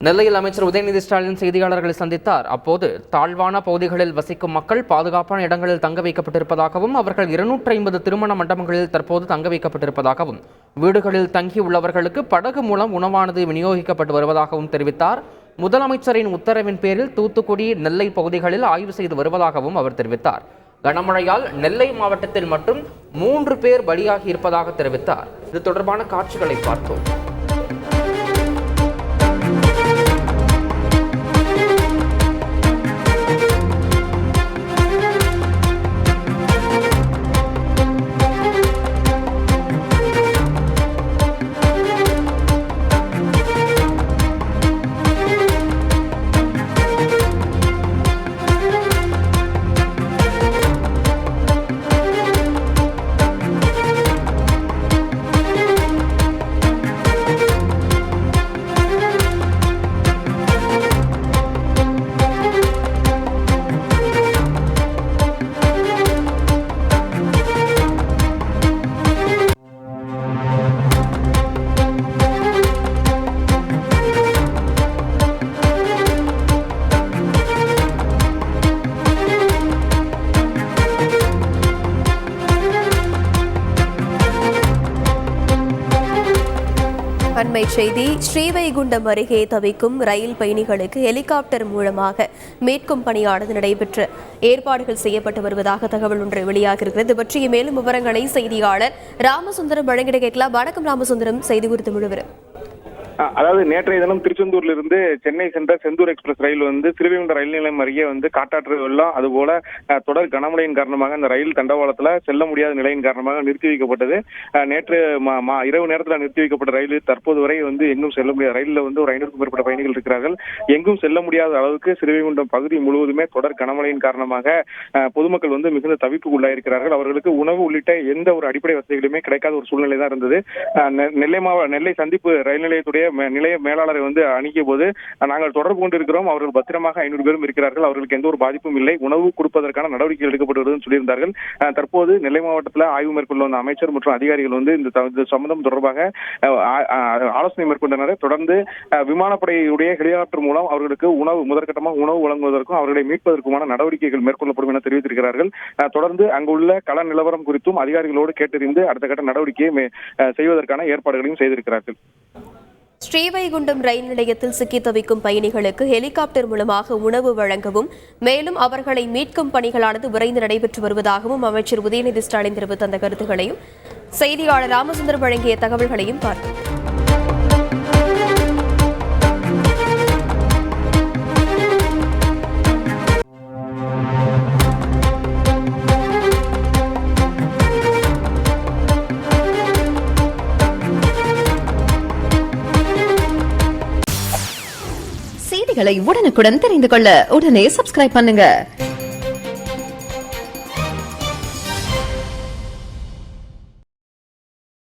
நெல்லையில் அமைச்சர் உதயநிதி ஸ்டாலின் செய்தியாளர்களை சந்தித்தார். அப்போது தாழ்வான பகுதிகளில் வசிக்கும் மக்கள் பாதுகாப்பான இடங்களில் தங்க வைக்கப்பட்டிருப்பதாகவும் அவர்கள் 250 திருமண மண்டபங்களில் தற்போது தங்க வைக்கப்பட்டிருப்பதாகவும் வீடுகளில் தங்கியுள்ளவர்களுக்கு படகு மூலம் உணவானது விநியோகிக்கப்பட்டு வருவதாகவும் தெரிவித்தார். முதலமைச்சரின் உத்தரவின் பேரில் தூத்துக்குடி, நெல்லை பகுதிகளில் ஆய்வு செய்து வருவதாகவும் அவர் தெரிவித்தார். கனமழையால் நெல்லை மாவட்டத்தில் மட்டும் 3 பேர் பலியாகி இருப்பதாக தெரிவித்தார். இது தொடர்பான காட்சிகளை பார்த்தோம். அண்மை செய்தி. ஸ்ரீவைகுண்டம் அருகே தவிக்கும் ரயில் பயணிகளுக்கு ஹெலிகாப்டர் மூலமாக மீட்கும் பணியானது நடைபெற்று ஏற்பாடுகள் செய்யப்பட்டு வருவதாக தகவல் ஒன்று வெளியாகிறது. இது பற்றிய மேலும் விவரங்களை செய்தியாளர் ராமசுந்தரம் வழங்கிட கேட்கலாம். வணக்கம் ராமசுந்தரம், செய்தி குறித்து முழுவதும். அதாவது நேற்றைய தினம் திருச்செந்தூர்ல இருந்து சென்னை சென்ற செந்தூர் எக்ஸ்பிரஸ் ரயில் திருவைகுண்டம் ரயில் நிலையம் அருகே காட்டாற்று வெள்ளம், அதுபோல தொடர் கனமழையின் காரணமாக அந்த ரயில் தண்டவாளத்துல செல்ல முடியாத நிலையின் காரணமாக நிறுத்தி வைக்கப்பட்டது. நேற்று இரவு நேரத்தில் நிறுத்தி வைக்கப்பட்ட ரயில் தற்போது வரை எங்கும் செல்ல முடியாது. ரயிலில் ஒரு 500க்கும் மேற்பட்ட பயணிகள் இருக்கிறார்கள். எங்கும் செல்ல முடியாத அளவுக்கு ஸ்ரீவைகுண்டம் பகுதி முழுவதுமே தொடர் கனமழையின் காரணமாக பொதுமக்கள் மிகுந்த தவிப்புக்கு உள்ளாயிருக்கிறார்கள். அவர்களுக்கு உணவு உள்ளிட்ட எந்த ஒரு அடிப்படை வசதிகளுமே கிடைக்காத ஒரு சூழ்நிலை தான் இருந்தது. நெல்லை சந்திப்பு ரயில் நிலையத்துடைய நிலைய மேலாளரை அணுகிய போது, நாங்கள் தொடர்பு கொண்டிருக்கிறோம், அவர்கள் பத்திரமாக 500 பேரும் இருக்கிறார்கள், அவர்களுக்கு எந்த ஒரு பாதிப்பும் இல்லை, உணவு கொடுப்பதற்கான நடவடிக்கைகள் எடுக்கப்பட்டு வருவதுன்னு சொல்லியிருந்தார்கள். தற்போது நெல்லை மாவட்டத்தில் ஆய்வு மேற்கொள்ள வந்த அமைச்சர் மற்றும் அதிகாரிகள் இந்த சம்பந்தம் தொடர்பாக ஆலோசனை மேற்கொண்டனர். தொடர்ந்து விமானப்படையுடைய ஹெலிகாப்டர் மூலம் அவர்களுக்கு முதற்கட்டமாக உணவு வழங்குவதற்கும் அவர்களை மீட்பதற்குமான நடவடிக்கைகள் மேற்கொள்ளப்படும் என தெரிவித்திருக்கிறார்கள். தொடர்ந்து அங்குள்ள கள நிலவரம் குறித்தும் அதிகாரிகளோடு கேட்டறிந்து அடுத்த கட்ட நடவடிக்கையை செய்வதற்கான ஏற்பாடுகளையும் செய்திருக்கிறார்கள். ஸ்ரீவைகுண்டம் ரயில் நிலையத்தில் சிக்கி தவிக்கும் பயணிகளுக்கு ஹெலிகாப்டர் மூலமாக உணவு வழங்கவும் மேலும் அவர்களை மீட்கும் பணிகளானது விரைந்து நடைபெற்று வருவதாகவும் அமைச்சர் உதயநிதி ஸ்டாலின் தெரிவித்த அந்த கருத்துக்களையும் செய்தியாளர் ராமசுந்தரம் வழங்கிய தகவல்களையும் பார்த்தோம். செய்திகளை உடனுக்குடன் தெரிந்து கொள்ள உடனே சப்ஸ்கிரைப் பண்ணுங்க.